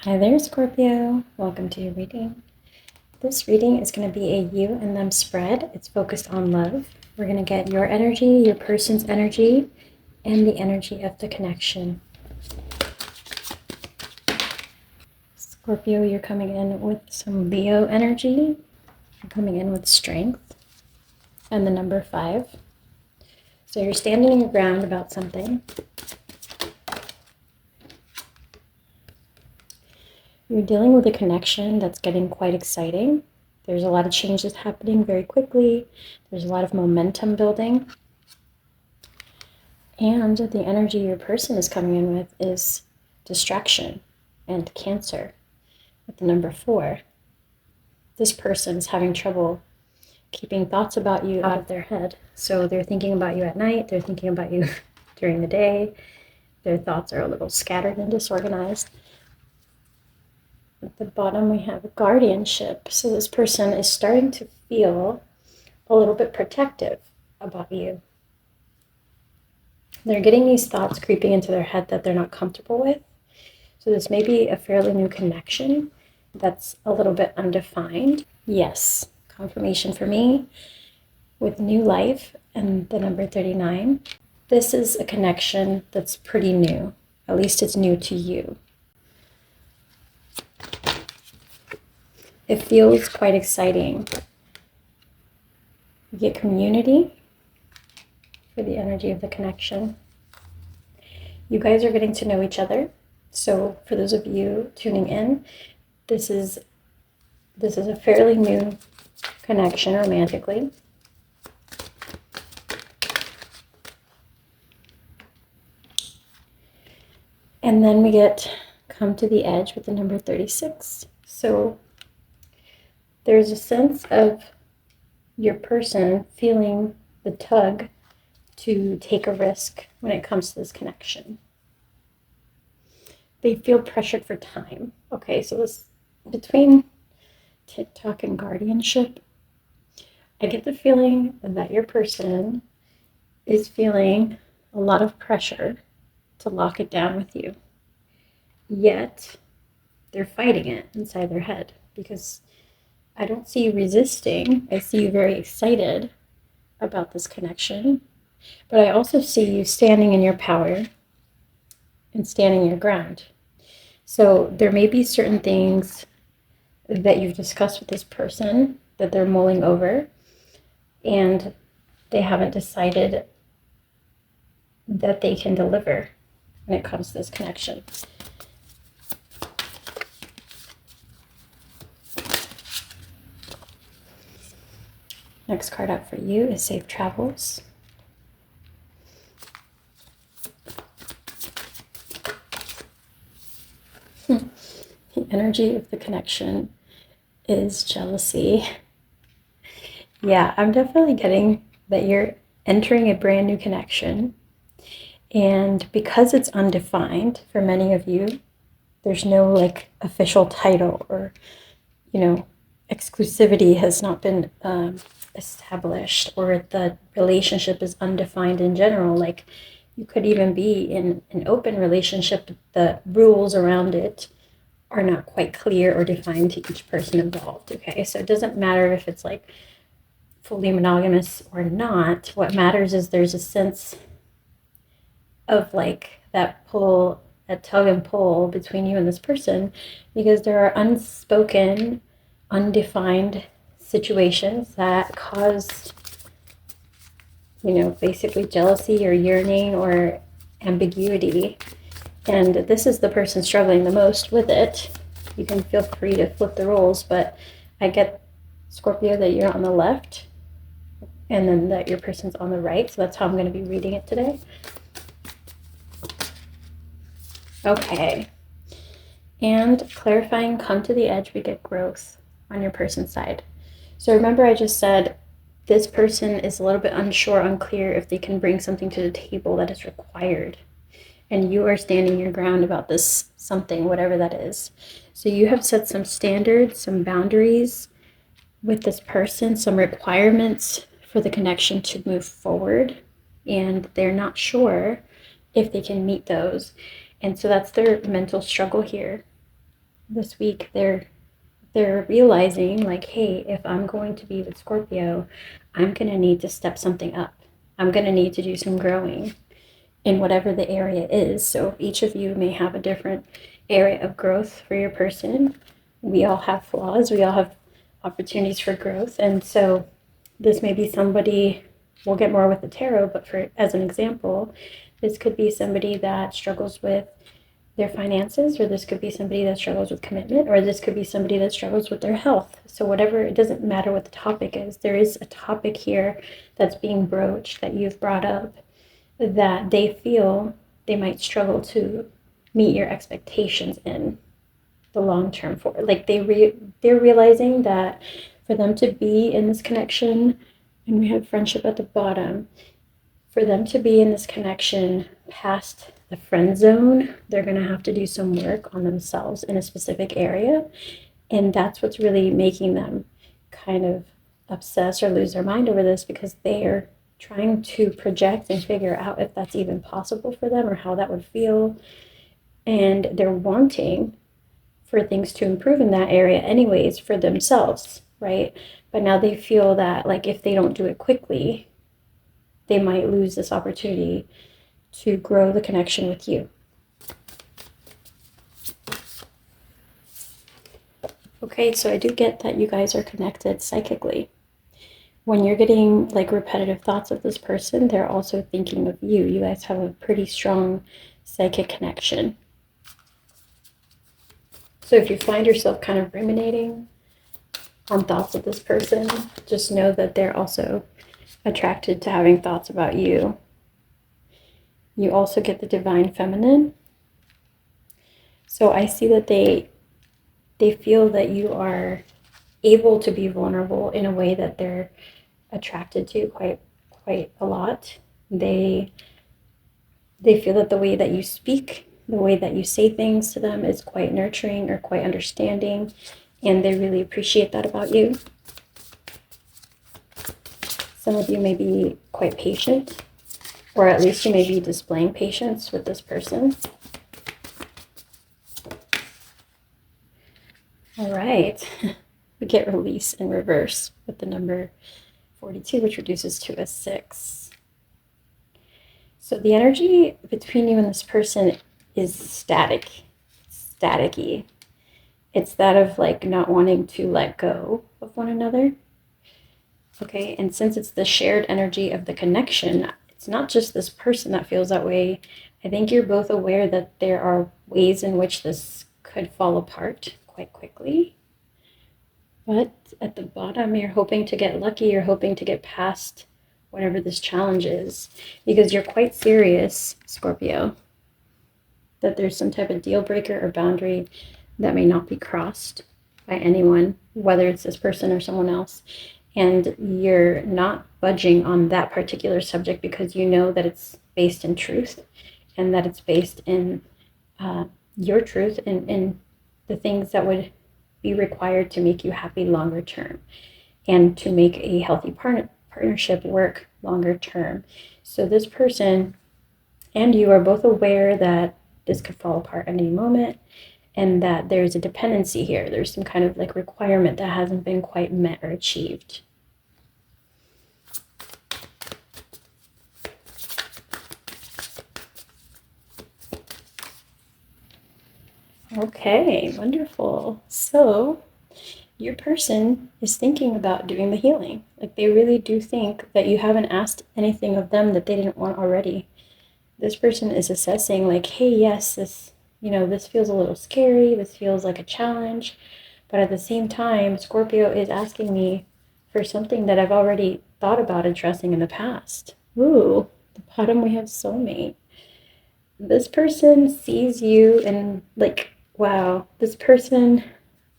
Hi there, Scorpio. Welcome to your reading. This reading is going to be a you and them spread. It's focused on love. We're going to get your energy, your person's energy, and the energy of the connection. Scorpio, you're coming in with some Leo energy. You're coming in with strength and the number 5. So you're standing your ground about something. You're dealing with a connection that's getting quite exciting. There's a lot of changes happening very quickly. There's a lot of momentum building. And the energy your person is coming in with is distraction and Cancer with the number 4. This person is having trouble keeping thoughts about you out of their head. So they're thinking about you at night. They're thinking about you during the day. Their thoughts are a little scattered and disorganized. At the bottom, we have guardianship. So this person is starting to feel a little bit protective about you. They're getting these thoughts creeping into their head that they're not comfortable with. So this may be a fairly new connection that's a little bit undefined. Yes, confirmation for me with new life and the number 39. This is a connection that's pretty new. At least it's new to you. It feels quite exciting. You get community for the energy of the connection. You guys are getting to know each other. So for those of you tuning in, this is a fairly new connection romantically. And then we come to the edge with the number 36. So there's a sense of your person feeling the tug to take a risk when it comes to this connection. They feel pressured for time. Okay, so this between TikTok and guardianship, I get the feeling that your person is feeling a lot of pressure to lock it down with you. Yet, they're fighting it inside their head because I don't see you resisting. I see you very excited about this connection. But I also see you standing in your power and standing your ground. So there may be certain things that you've discussed with this person that they're mulling over, and they haven't decided that they can deliver when it comes to this connection. Next card up for you is Safe Travels. The energy of the connection is jealousy. Yeah, I'm definitely getting that you're entering a brand new connection. And because it's undefined for many of you, there's no official title or, exclusivity has not been established, or the relationship is undefined in general. Like, you could even be in an open relationship, but the rules around it are not quite clear or defined to each person involved. Okay, so it doesn't matter if it's fully monogamous or not. What matters is there's a sense of that pull, that tug and pull between you and this person, because there are unspoken, undefined situations that cause, basically jealousy or yearning or ambiguity. And this is the person struggling the most with it. You can feel free to flip the roles, but I get, Scorpio, that you're on the left and then that your person's on the right. So that's how I'm going to be reading it today. Okay. And clarifying, come to the edge, we get growth on your person's side. So remember, I just said this person is a little bit unsure, unclear if they can bring something to the table that is required. And you are standing your ground about this something, whatever that is. So you have set some standards, some boundaries with this person, some requirements for the connection to move forward. And they're not sure if they can meet those. And so that's their mental struggle here. this week they're realizing like, hey, if I'm going to be with Scorpio, I'm going to need to step something up. I'm going to need to do some growing in whatever the area is. So each of you may have a different area of growth for your person. We all have flaws. We all have opportunities for growth. And so this may be somebody, we'll get more with the tarot, but for as an example, this could be somebody that struggles with their finances, or this could be somebody that struggles with commitment, or this could be somebody that struggles with their health. So whatever, it doesn't matter what the topic is. There is a topic here that's being broached that you've brought up that they feel they might struggle to meet your expectations in the long term for. Like they're realizing that for them to be in this connection, and we have friendship at the bottom, for them to be in this connection past the friend zone, they're going to have to do some work on themselves in a specific area. And that's what's really making them kind of obsess or lose their mind over this, because they're trying to project and figure out if that's even possible for them or how that would feel. And they're wanting for things to improve in that area anyways for themselves, right? But now they feel that like if they don't do it quickly, they might lose this opportunity to grow the connection with you. Okay, so I do get that you guys are connected psychically. When you're getting like repetitive thoughts of this person, they're also thinking of you. You guys have a pretty strong psychic connection. So if you find yourself kind of ruminating on thoughts of this person, just know that they're also attracted to having thoughts about you. You also get the divine feminine. So I see that they feel that you are able to be vulnerable in a way that they're attracted to quite a lot. They feel that the way that you speak, the way that you say things to them is quite nurturing or quite understanding, and they really appreciate that about you. Some of you may be quite patient, or at least you may be displaying patience with this person. All right, we get release in reverse with the number 42, which reduces to a 6. So the energy between you and this person is staticky. It's that of like not wanting to let go of one another. Okay, and since it's the shared energy of the connection, it's not just this person that feels that way. I think you're both aware that there are ways in which this could fall apart quite quickly. But at the bottom, you're hoping to get lucky. You're hoping to get past whatever this challenge is, because you're quite serious, Scorpio, that there's some type of deal breaker or boundary that may not be crossed by anyone, whether it's this person or someone else. And you're not budging on that particular subject because you know that it's based in truth, and that it's based in your truth and in the things that would be required to make you happy longer term and to make a healthy partnership work longer term. So this person and you are both aware that this could fall apart at any moment, and that there's a dependency here. There's some kind of like requirement that hasn't been quite met or achieved. Okay, wonderful. So your person is thinking about doing the healing. Like they really do think that you haven't asked anything of them that they didn't want already. This person is assessing like, hey, yes, this feels a little scary. This feels like a challenge. But at the same time, Scorpio is asking me for something that I've already thought about addressing in the past. Ooh, the bottom we have soulmate. This person sees you and like, wow, this person,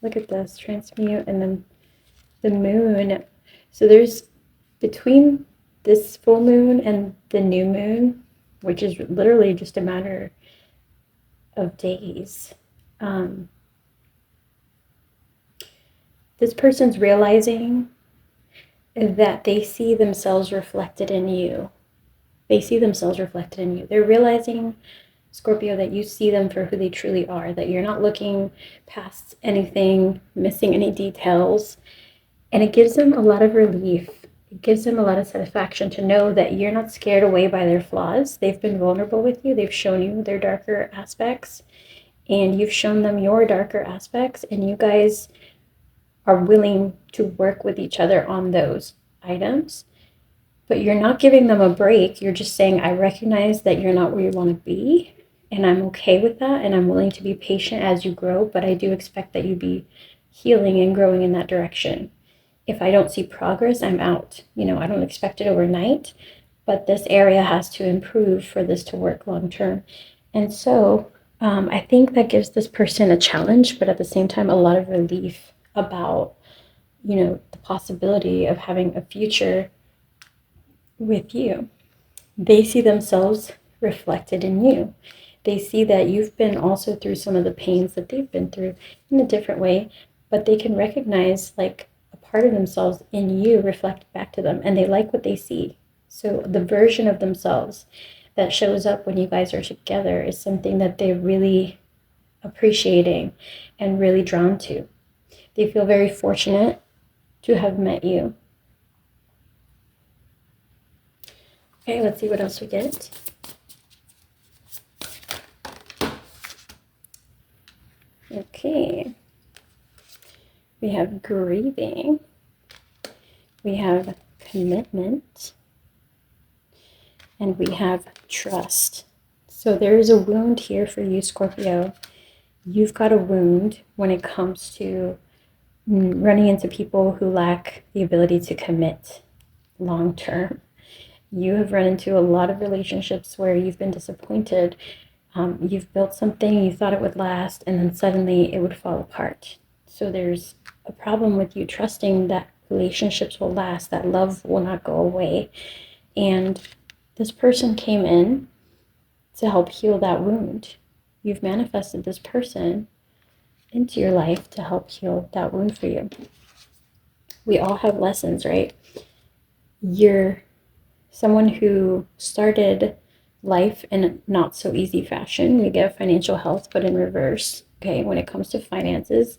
look at this, transmute, and then the moon. So there's between this full moon and the new moon, which is literally just a matter of days. This person's realizing that they see themselves reflected in you. They see themselves reflected in you. They're realizing Scorpio, that you see them for who they truly are, that you're not looking past anything, missing any details. And it gives them a lot of relief. It gives them a lot of satisfaction to know that you're not scared away by their flaws. They've been vulnerable with you. They've shown you their darker aspects, and you've shown them your darker aspects, and you guys are willing to work with each other on those items. But you're not giving them a break. You're just saying, I recognize that you're not where you want to be, and I'm okay with that, and I'm willing to be patient as you grow, but I do expect that you be healing and growing in that direction. If I don't see progress, I'm out. I don't expect it overnight, but this area has to improve for this to work long term. And so I think that gives this person a challenge, but at the same time, a lot of relief about, the possibility of having a future with you. They see themselves reflected in you. They see that you've been also through some of the pains that they've been through in a different way, but they can recognize like a part of themselves in you reflect back to them, and they like what they see. So the version of themselves that shows up when you guys are together is something that they're really appreciating and really drawn to. They feel very fortunate to have met you. Okay, let's see what else we get. Okay. We have grieving. We have commitment. And we have trust. So there is a wound here for you, Scorpio. You've got a wound when it comes to running into people who lack the ability to commit long term. You have run into a lot of relationships where you've been disappointed. You've built something, you thought it would last, and then suddenly it would fall apart. So there's a problem with you trusting that relationships will last, that love will not go away. And this person came in to help heal that wound. You've manifested this person into your life to help heal that wound for you. We all have lessons, right? You're someone who started life in a not so easy fashion. We get financial health, but in reverse. Okay, when it comes to finances,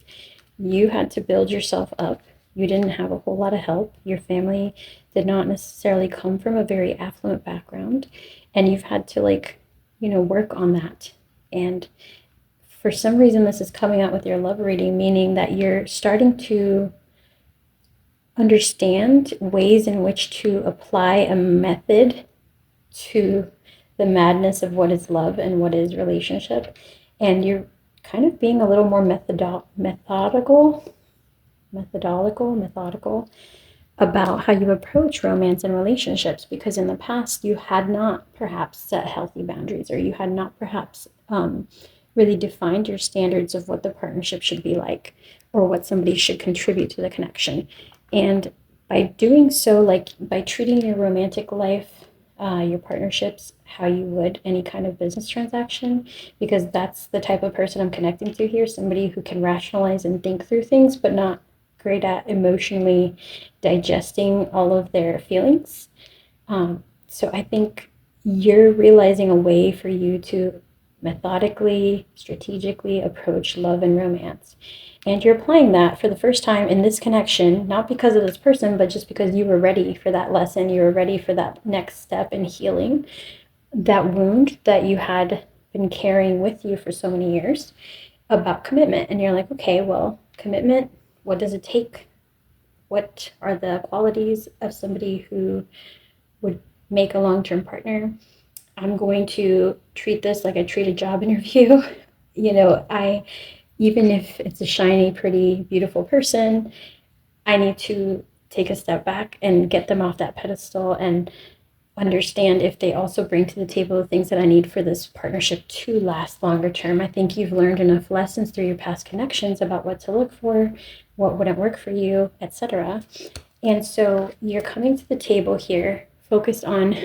you had to build yourself up. You didn't have a whole lot of help. Your family did not necessarily come from a very affluent background, and you've had to work on that. And for some reason, this is coming out with your love reading, meaning that you're starting to understand ways in which to apply a method to the madness of what is love and what is relationship. And you're kind of being a little more methodical about how you approach romance and relationships, because in the past you had not perhaps set healthy boundaries, or you had not perhaps really defined your standards of what the partnership should be like, or what somebody should contribute to the connection. And by doing so, like by treating your romantic life, your partnerships, how you would any kind of business transaction, because that's the type of person I'm connecting to here, somebody who can rationalize and think through things, but not great at emotionally digesting all of their feelings. So I think you're realizing a way for you to methodically, strategically approach love and romance. And you're applying that for the first time in this connection, not because of this person, but just because you were ready for that lesson. You were ready for that next step in healing that wound that you had been carrying with you for so many years about commitment. And you're like, okay, well, commitment, what does it take? What are the qualities of somebody who would make a long-term partner? I'm going to treat this like I treat a job interview. Even if it's a shiny, pretty, beautiful person, I need to take a step back and get them off that pedestal and understand if they also bring to the table the things that I need for this partnership to last longer term. I think you've learned enough lessons through your past connections about what to look for, what wouldn't work for you, etc. And so you're coming to the table here focused on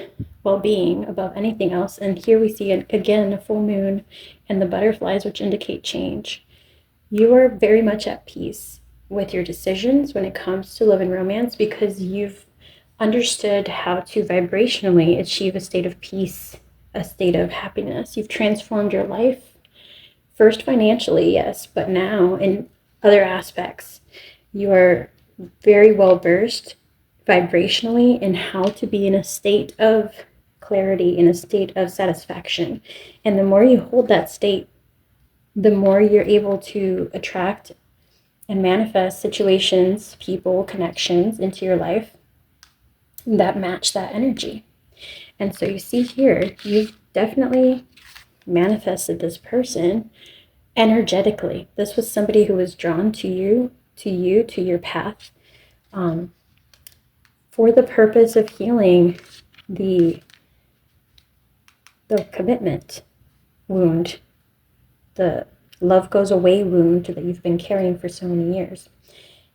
well-being above anything else. And here we see again a full moon and the butterflies, which indicate change. You are very much at peace with your decisions when it comes to love and romance, because you've understood how to vibrationally achieve a state of peace a state of happiness. You've transformed your life, first financially, yes, but now in other aspects. You are very well versed vibrationally in how to be in a state of clarity, in a state of satisfaction. And the more you hold that state, the more you're able to attract and manifest situations, people, connections into your life that match that energy. And so you see here, you've definitely manifested this person energetically. This was somebody who was drawn to you, to your path, for the purpose of healing the commitment wound, the love goes away wound that you've been carrying for so many years.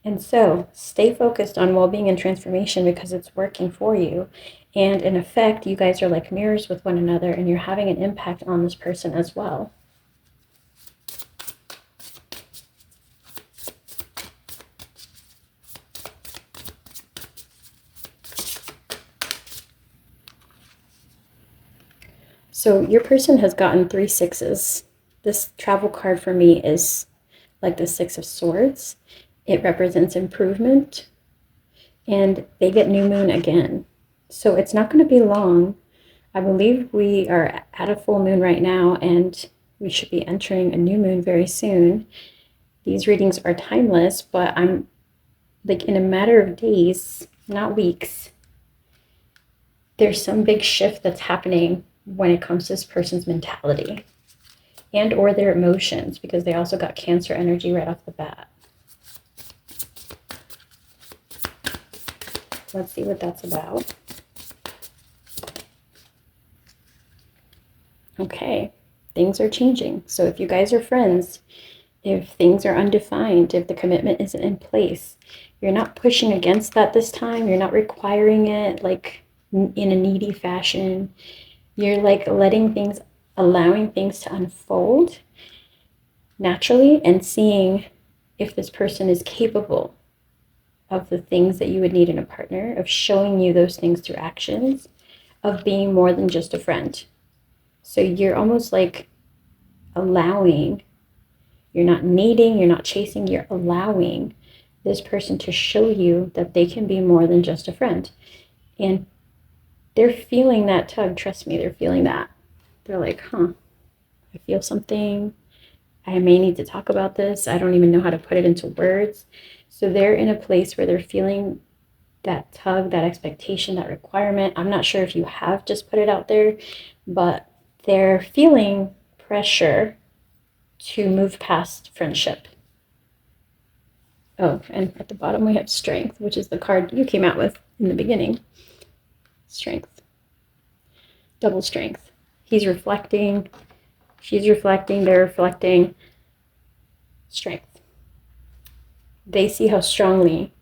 And so stay focused on well-being and transformation because it's working for you. And in effect, you guys are like mirrors with one another and you're having an impact on this person as well. So your person has gotten 3 sixes. This travel card for me is like the 6 of swords. It represents improvement, and they get new moon again. So it's not going to be long. I believe we are at a full moon right now, and we should be entering a new moon very soon. These readings are timeless, but I'm like in a matter of days, not weeks, there's some big shift that's happening when it comes to this person's mentality and or their emotions, because they also got Cancer energy right off the bat. Let's see what that's about. Okay, things are changing. So if you guys are friends, if things are undefined, if the commitment isn't in place, you're not pushing against that this time. You're not requiring it like in a needy fashion. You're like letting things, allowing things to unfold naturally and seeing if this person is capable of the things that you would need in a partner, of showing you those things through actions, of being more than just a friend. So you're almost like allowing, you're not needing, you're not chasing, you're allowing this person to show you that they can be more than just a friend. And they're feeling that tug, trust me, they're feeling that. They're like, I feel something. I may need to talk about this. I don't even know how to put it into words. So they're in a place where they're feeling that tug, that expectation, that requirement. I'm not sure if you have just put it out there, but they're feeling pressure to move past friendship. Oh, and at the bottom we have strength, which is the card you came out with in the beginning. Strength. Double strength. He's reflecting. She's reflecting. They're reflecting. Strength. They see how strongly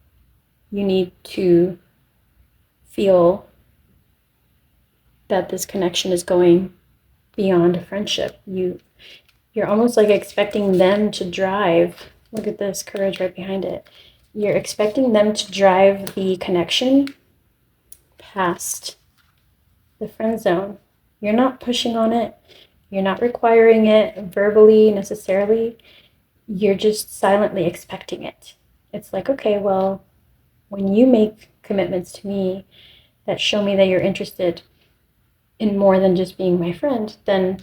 you need to feel that this connection is going beyond a friendship. You're almost like expecting them to drive. Look at this courage right behind it. You're expecting them to drive the connection past the friend zone. You're not pushing on it. You're not requiring it verbally necessarily. You're just silently expecting it. It's like, okay, well, when you make commitments to me that show me that you're interested in more than just being my friend, then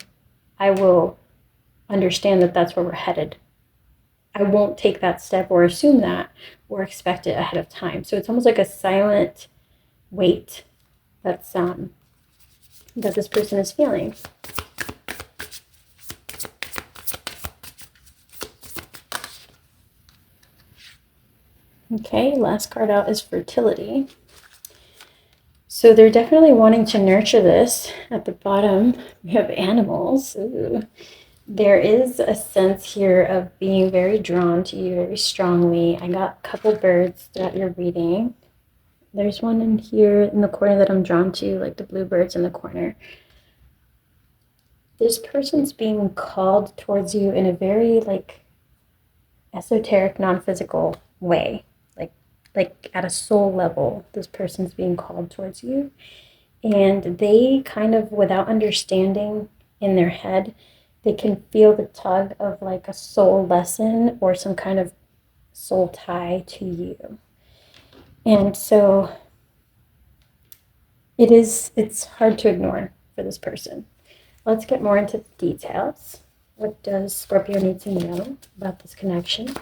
I will understand that that's where we're headed. I won't take that step or assume that or expect it ahead of time. So it's almost like a silent wait that's that this person is feeling. Okay, last card out is fertility. So they're definitely wanting to nurture this. At the bottom, we have animals. Ooh. There is a sense here of being very drawn to you very strongly. I got a couple birds throughout your reading. There's one in here in the corner that I'm drawn to, like the bluebirds in the corner. This person's being called towards you in a very like esoteric, non-physical way. Like at a soul level, this person's being called towards you. And they kind of, without understanding in their head, they can feel the tug of like a soul lesson or some kind of soul tie to you. And so it's hard to ignore for this person. Let's get more into the details. What does Scorpio need to know about this connection?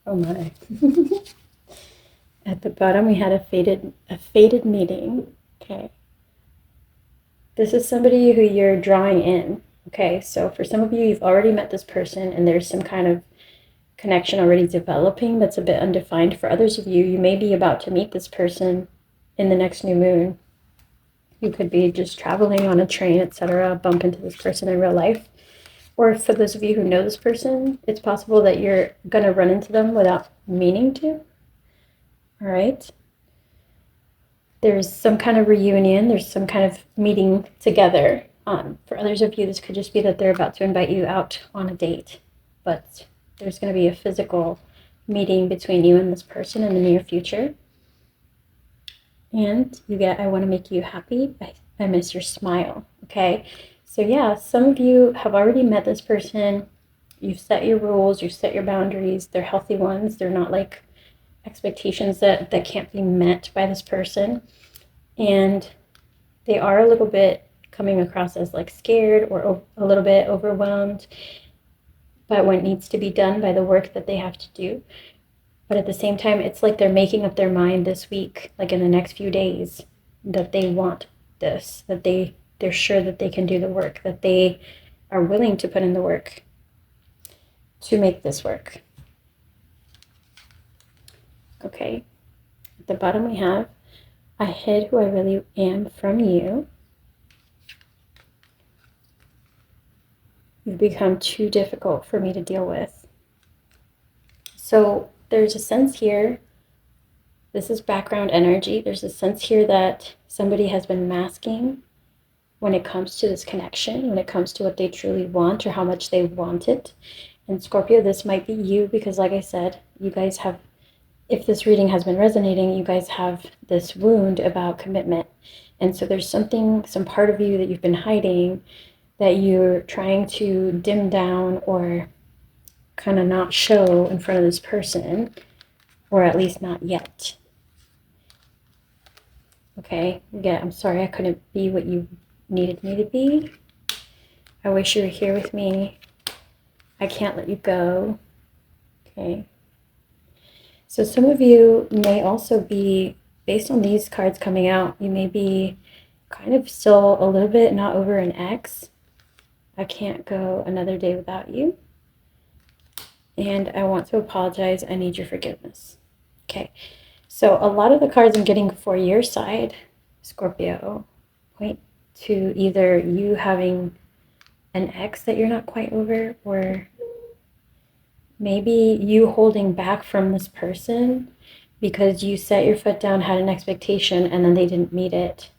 Oh my. At the bottom we had a fated meeting. Okay. This is somebody who you're drawing in. Okay, so for some of you, you've already met this person and there's some kind of connection already developing that's a bit undefined. For others of you, you may be about to meet this person in the next new moon. You could be just traveling on a train, etc., bump into this person in real life. Or for those of you who know this person, it's possible that you're going to run into them without meaning to. All right? There's some kind of reunion. There's some kind of meeting together. For others of you, this could just be that they're about to invite you out on a date. But there's going to be a physical meeting between you and this person in the near future. And you get, I want to make you happy. I miss your smile. Okay? So yeah, some of you have already met this person. You've set your rules. You've set your boundaries. They're healthy ones. They're not like expectations that can't be met by this person. And they are a little bit coming across as like scared or a little bit overwhelmed by what needs to be done, by the work that they have to do. But at the same time, it's like they're making up their mind this week, like in the next few days, that they want this, that they're sure that they can do the work, that they are willing to put in the work to make this work. Okay, at the bottom we have, I hid who I really am from you. You've become too difficult for me to deal with. So there's a sense here, this is background energy, there's a sense here that somebody has been masking when it comes to this connection, when it comes to what they truly want or how much they want it. And Scorpio, this might be you because like I said, you guys have, if this reading has been resonating, you guys have this wound about commitment. And so there's something, some part of you that you've been hiding that you're trying to dim down or kind of not show in front of this person, or at least not yet. Okay, yeah, I'm sorry I couldn't be what you needed me to be. I wish you were here with me. I can't let you go. Okay. So some of you may also be, based on these cards coming out, you may be kind of still a little bit not over an ex. I can't go another day without you. And I want to apologize. I need your forgiveness. Okay. So a lot of the cards I'm getting for your side, Scorpio, point to either you having an ex that you're not quite over, or maybe you holding back from this person because you set your foot down, had an expectation, and then they didn't meet it.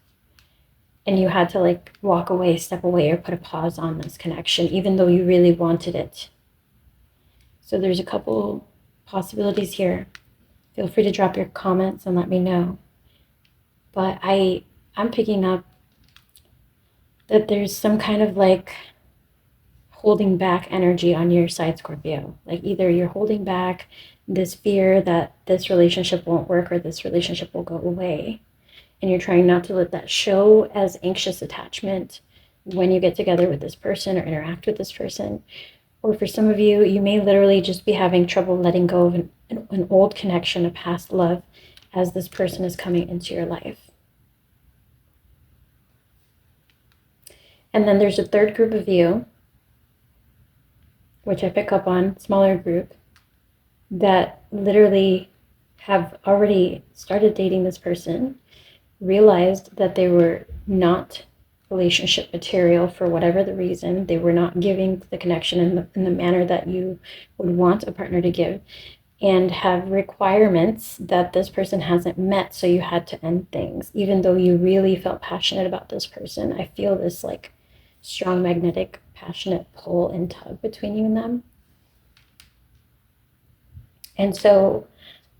And you had to like walk away, step away, or put a pause on this connection, even though you really wanted it. So there's a couple possibilities here. Feel free to drop your comments and let me know. But I'm picking up that there's some kind of like holding back energy on your side, Scorpio. Like either you're holding back this fear that this relationship won't work or this relationship will go away, and you're trying not to let that show as anxious attachment when you get together with this person or interact with this person. Or for some of you, you may literally just be having trouble letting go of an old connection, a past love, as this person is coming into your life. And then there's a third group of you, which I pick up on, smaller group, that literally have already started dating this person, realized that they were not relationship material for whatever the reason. They were not giving the connection in the manner that you would want a partner to give, and have requirements that this person hasn't met, so you had to end things even though you really felt passionate about this person. I feel this like strong magnetic passionate pull and tug between you and them. And so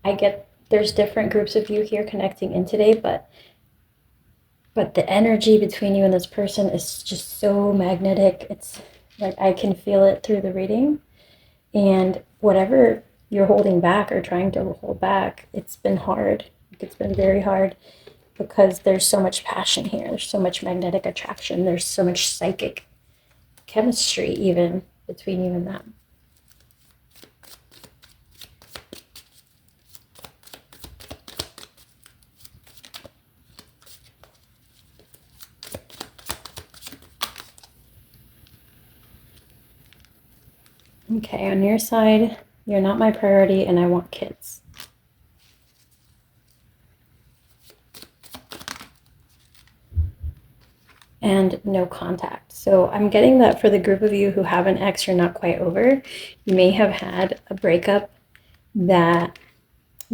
I get there's different groups of you here connecting in today, but the energy between you and this person is just so magnetic. It's like I can feel it through the reading. And whatever you're holding back or trying to hold back, it's been hard. It's been very hard because there's so much passion here. There's so much magnetic attraction. There's so much psychic chemistry even between you and them. Okay, on your side, you're not my priority and I want kids. And no contact. So I'm getting that for the group of you who have an ex you're not quite over, you may have had a breakup that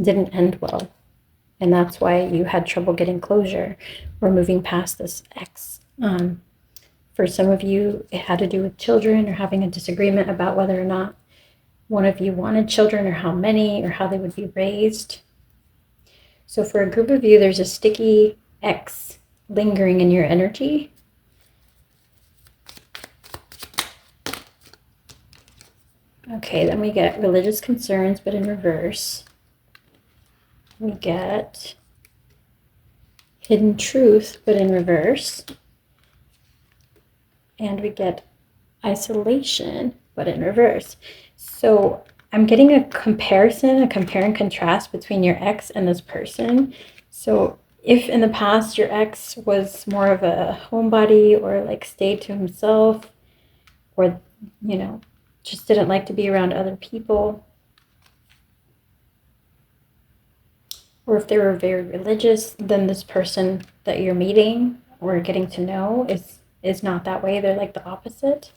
didn't end well. And that's why you had trouble getting closure or moving past this ex. For some of you, it had to do with children or having a disagreement about whether or not one of you wanted children or how many or how they would be raised. So for a group of you, there's a sticky ex lingering in your energy. Okay, then we get religious concerns, but in reverse. We get hidden truth, but in reverse. And we get isolation, but in reverse. So I'm getting a comparison, a compare and contrast between your ex and this person. So if in the past your ex was more of a homebody or like stayed to himself or, you know, just didn't like to be around other people, or if they were very religious, then this person that you're meeting or getting to know is not that way. They're like the opposite.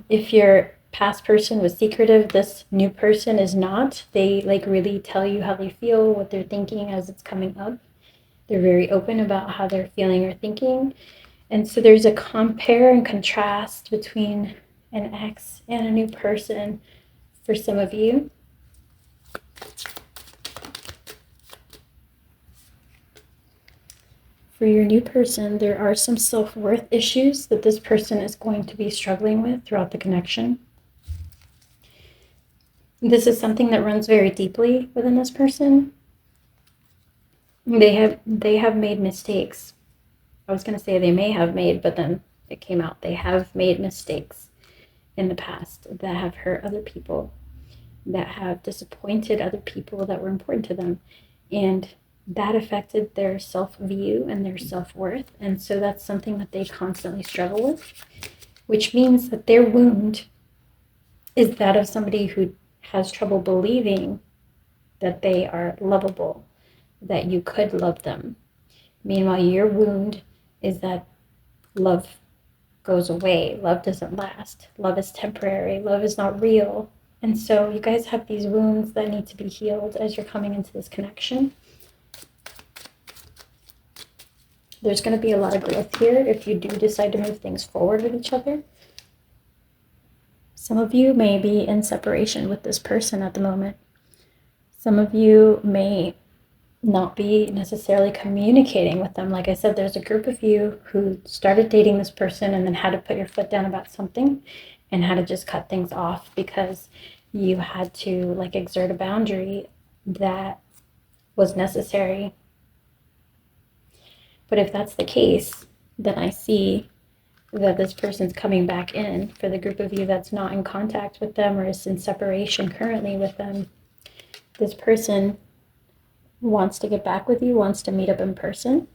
If your past person was secretive, this new person is not. They like really tell you how they feel, what they're thinking as it's coming up. They're very open about how they're feeling or thinking. And so there's a compare and contrast between an ex and a new person for some of you. For your new person, there are some self-worth issues that this person is going to be struggling with throughout the connection. This is something that runs very deeply within this person. They have made mistakes. I was going to say they may have made, but then it came out. They have made mistakes in the past that have hurt other people, that have disappointed other people that were important to them. And that affected their self-view and their self-worth. And so that's something that they constantly struggle with, which means that their wound is that of somebody who has trouble believing that they are lovable, that you could love them. Meanwhile, your wound is that love goes away. Love doesn't last. Love is temporary. Love is not real. And so you guys have these wounds that need to be healed as you're coming into this connection. There's going to be a lot of growth here if you do decide to move things forward with each other. Some of you may be in separation with this person at the moment. Some of you may not be necessarily communicating with them. Like I said, there's a group of you who started dating this person and then had to put your foot down about something and had to just cut things off because you had to like exert a boundary that was necessary. But if that's the case, then I see that this person's coming back in. For the group of you that's not in contact with them or is in separation currently with them, this person wants to get back with you, wants to meet up in person,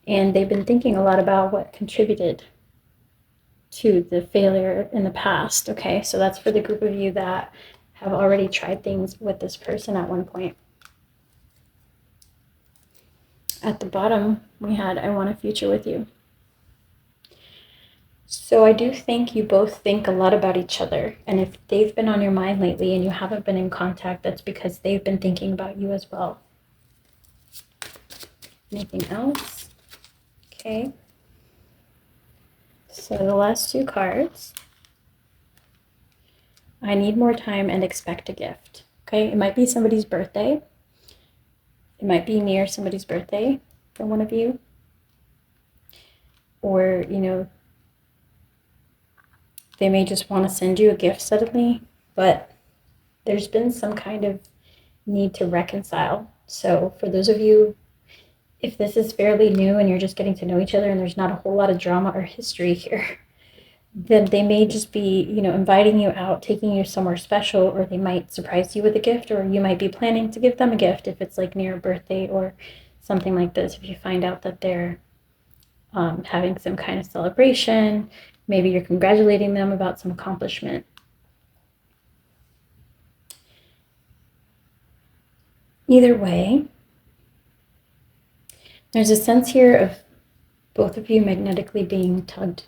and they've been thinking a lot about what contributed to the failure in the past. Okay, so that's for the group of you that have already tried things with this person at one point. At the bottom, we had, I want a future with you. So I do think you both think a lot about each other. And if they've been on your mind lately and you haven't been in contact, that's because they've been thinking about you as well. Anything else? Okay. So the last two cards. I need more time and expect a gift. Okay, it might be somebody's birthday. It might be near somebody's birthday for one of you. Or, you know, they may just want to send you a gift suddenly, but there's been some kind of need to reconcile. So for those of you, if this is fairly new and you're just getting to know each other and there's not a whole lot of drama or history here, then they may just be, you know, inviting you out, taking you somewhere special, or they might surprise you with a gift, or you might be planning to give them a gift if it's like near a birthday or something like this. If you find out that they're having some kind of celebration, maybe you're congratulating them about some accomplishment. Either way, there's a sense here of both of you magnetically being tugged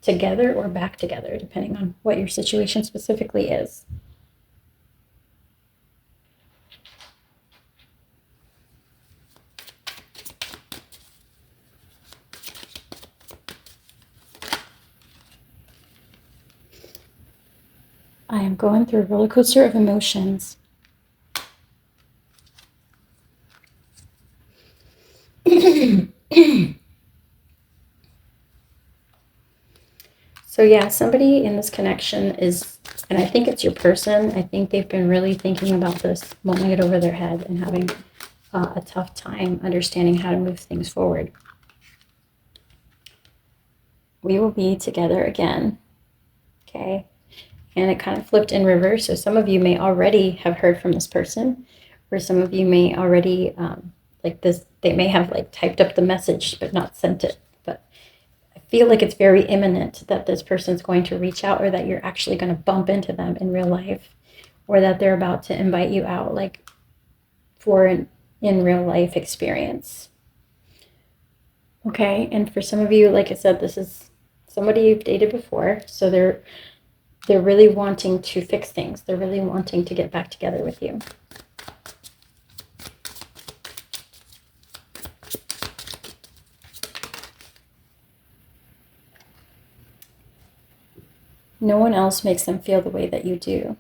together or back together, depending on what your situation specifically is. I am going through a roller coaster of emotions. So yeah, somebody in this connection is, and I think it's your person, I think they've been really thinking about this, mulling it over their head and having a tough time understanding how to move things forward. We will be together again, okay? And it kind of flipped in reverse. So some of you may already have heard from this person, or some of you may already, like this, they may have like typed up the message but not sent it. But I feel like it's very imminent that this person's going to reach out, or that you're actually going to bump into them in real life, or that they're about to invite you out, like for an in real life experience. Okay, and for some of you, like I said, this is somebody you've dated before, so they're really wanting to fix things. They're really wanting to get back together with you. No one else makes them feel the way that you do.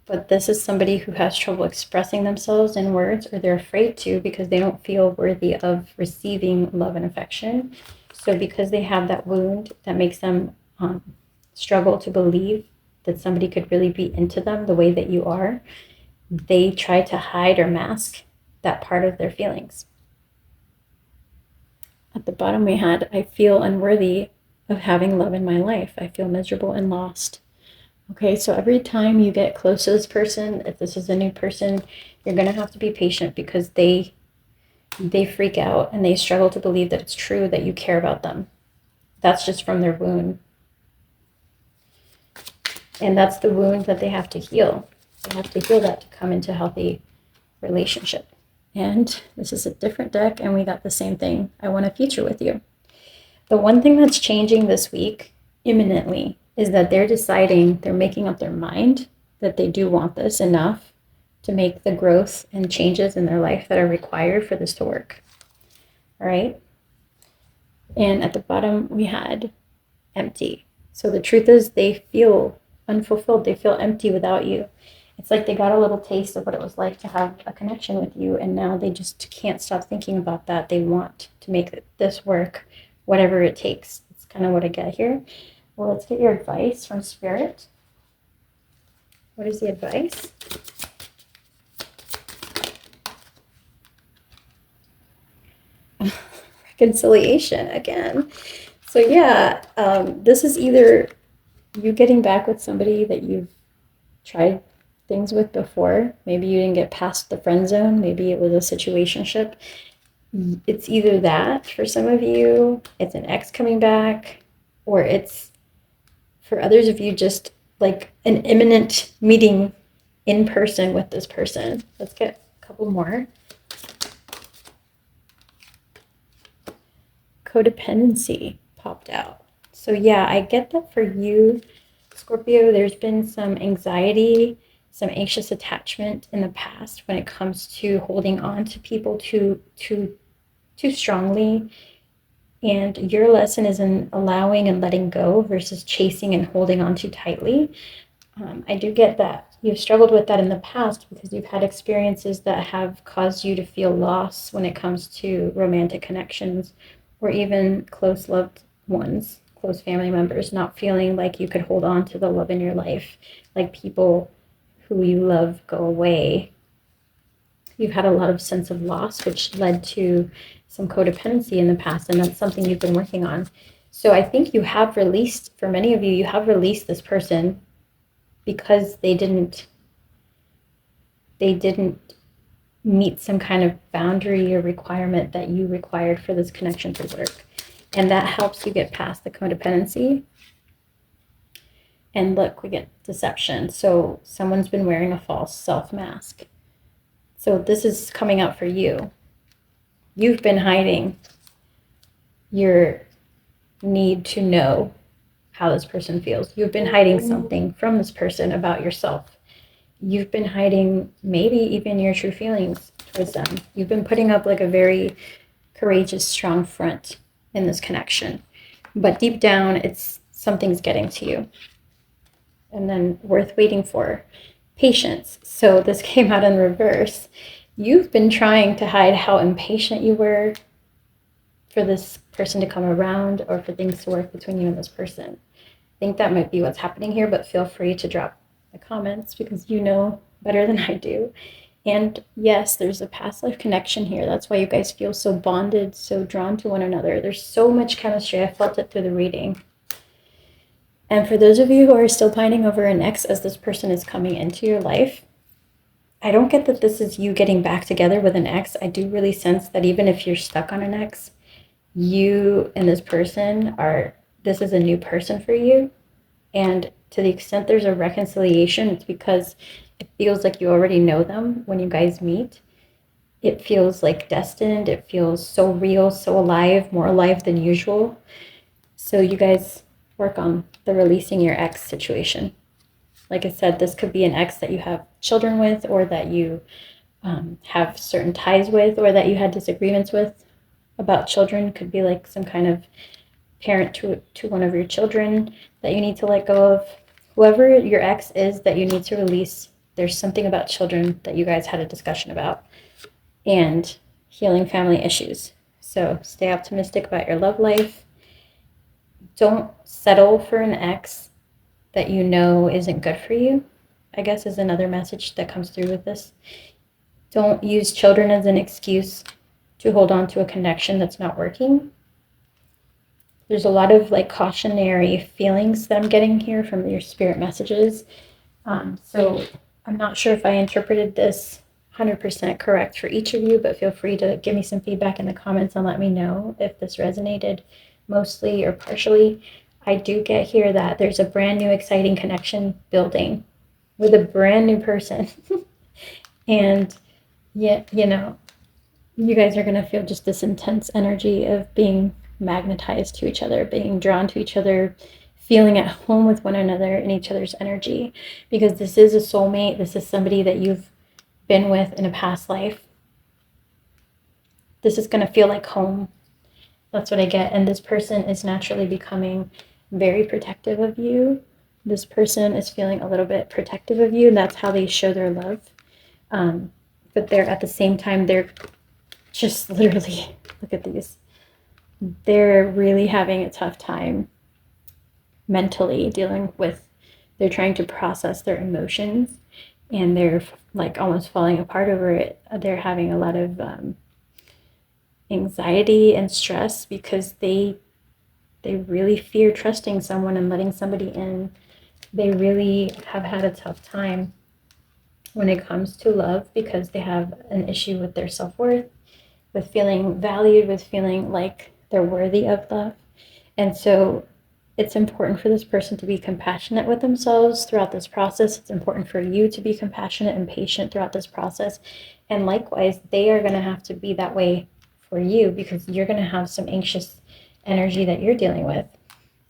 But this is somebody who has trouble expressing themselves in words, or they're afraid to because they don't feel worthy of receiving love and affection. So because they have that wound that makes them struggle to believe that somebody could really be into them the way that you are, they try to hide or mask that part of their feelings. At the bottom we had, I feel unworthy of having love in my life. I feel miserable and lost. Okay, so every time you get close to this person, if this is a new person, you're going to have to be patient, because they freak out and they struggle to believe that it's true that you care about them. That's just from their wound. And that's the wound that they have to heal. They have to heal that to come into a healthy relationship. And this is a different deck, and we got the same thing. I want a future with you. The one thing that's changing this week, imminently, is that they're deciding, they're making up their mind that they do want this enough to make the growth and changes in their life that are required for this to work. All right? And at the bottom, we had empty. So the truth is, they feel unfulfilled. They feel empty without you. It's like they got a little taste of what it was like to have a connection with you, and now they just can't stop thinking about that. They want to make this work, whatever it takes. That's kind of what I get here. Well, let's get your advice from Spirit. What is the advice? Reconciliation again. So yeah, this is either you getting back with somebody that you've tried things with before. Maybe you didn't get past the friend zone. Maybe it was a situationship. It's either that for some of you, it's an ex coming back, or it's, for others of you, just like an imminent meeting in person with this person. Let's get a couple more. Codependency popped out. So yeah, I get that for you, Scorpio, there's been some anxiety, some anxious attachment in the past when it comes to holding on to people too strongly. And your lesson is in allowing and letting go versus chasing and holding on too tightly. I do get that you've struggled with that in the past because you've had experiences that have caused you to feel loss when it comes to romantic connections or even close loved ones, close family members, not feeling like you could hold on to the love in your life, like people who you love go away. You've had a lot of sense of loss, which led to some codependency in the past, and that's something you've been working on. So I think you have released, for many of you, you have released this person because they didn't meet some kind of boundary or requirement that you required for this connection to work. And that helps you get past the codependency. And look, we get deception. So someone's been wearing a false self mask. So this is coming out for you. You've been hiding your need to know how this person feels. You've been hiding something from this person about yourself. You've been hiding maybe even your true feelings towards them. You've been putting up like a very courageous, strong front in this connection. But deep down, it's something's getting to you. And then worth waiting for. Patience. So this came out in reverse. You've been trying to hide how impatient you were for this person to come around or for things to work between you and this person. I think that might be what's happening here, but feel free to drop the comments because you know better than I do. And yes, there's a past life connection here. That's why you guys feel so bonded, so drawn to one another. There's so much chemistry. I felt it through the reading. And for those of you who are still pining over an ex as this person is coming into your life, I don't get that this is you getting back together with an ex. I do really sense that even if you're stuck on an ex, you and this person this is a new person for you. And to the extent there's a reconciliation, it's because it feels like you already know them when you guys meet. It feels like destined. It feels so real, so alive, more alive than usual. So you guys work on the releasing your ex situation. Like I said, this could be an ex that you have children with, or that you have certain ties with, or that you had disagreements with about children. Could be like some kind of parent to one of your children that you need to let go of. Whoever your ex is that you need to release, there's something about children that you guys had a discussion about, and healing family issues. So stay optimistic about your love life. Don't settle for an ex that you know isn't good for you, I guess, is another message that comes through with this. Don't use children as an excuse to hold on to a connection that's not working. There's a lot of like cautionary feelings that I'm getting here from your spirit messages. So I'm not sure if I interpreted this 100% correct for each of you, but feel free to give me some feedback in the comments and let me know if this resonated mostly or partially. I do get here that there's a brand new exciting connection building with a brand new person. And yeah, you know, you guys are going to feel just this intense energy of being magnetized to each other, being drawn to each other, feeling at home with one another in each other's energy, because this is a soulmate. This is somebody that you've been with in a past life. This is going to feel like home. That's what I get. And this person is naturally becoming very protective of you. This person is feeling a little bit protective of you, and that's how they show their love. But they're at the same time, they're just literally, look at these. They're really having a tough time mentally dealing with, they're trying to process their emotions, and they're like almost falling apart over it. They're having a lot of anxiety and stress because they really fear trusting someone and letting somebody in. They really have had a tough time when it comes to love because they have an issue with their self-worth, with feeling valued, with feeling like they're worthy of love. And so it's important for this person to be compassionate with themselves throughout this process. It's important for you to be compassionate and patient throughout this process. And likewise, they are going to have to be that way for you because you're going to have some anxious energy that you're dealing with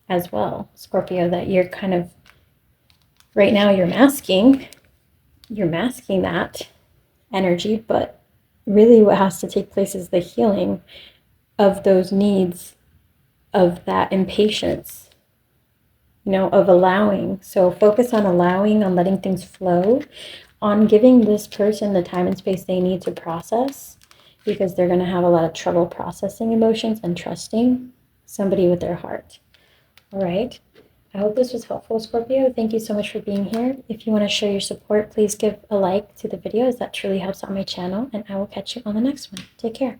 as well, Scorpio, that you're kind of, right now you're masking that energy, but really what has to take place is the healing of those needs, of that impatience of allowing. So focus on allowing, on letting things flow, on giving this person the time and space they need to process, because they're going to have a lot of trouble processing emotions and trusting somebody with their heart. All right. I hope this was helpful, Scorpio. Thank you so much for being here. If you want to show your support, please give a like to the video, as that truly helps out my channel, and I will catch you on the next one. Take care.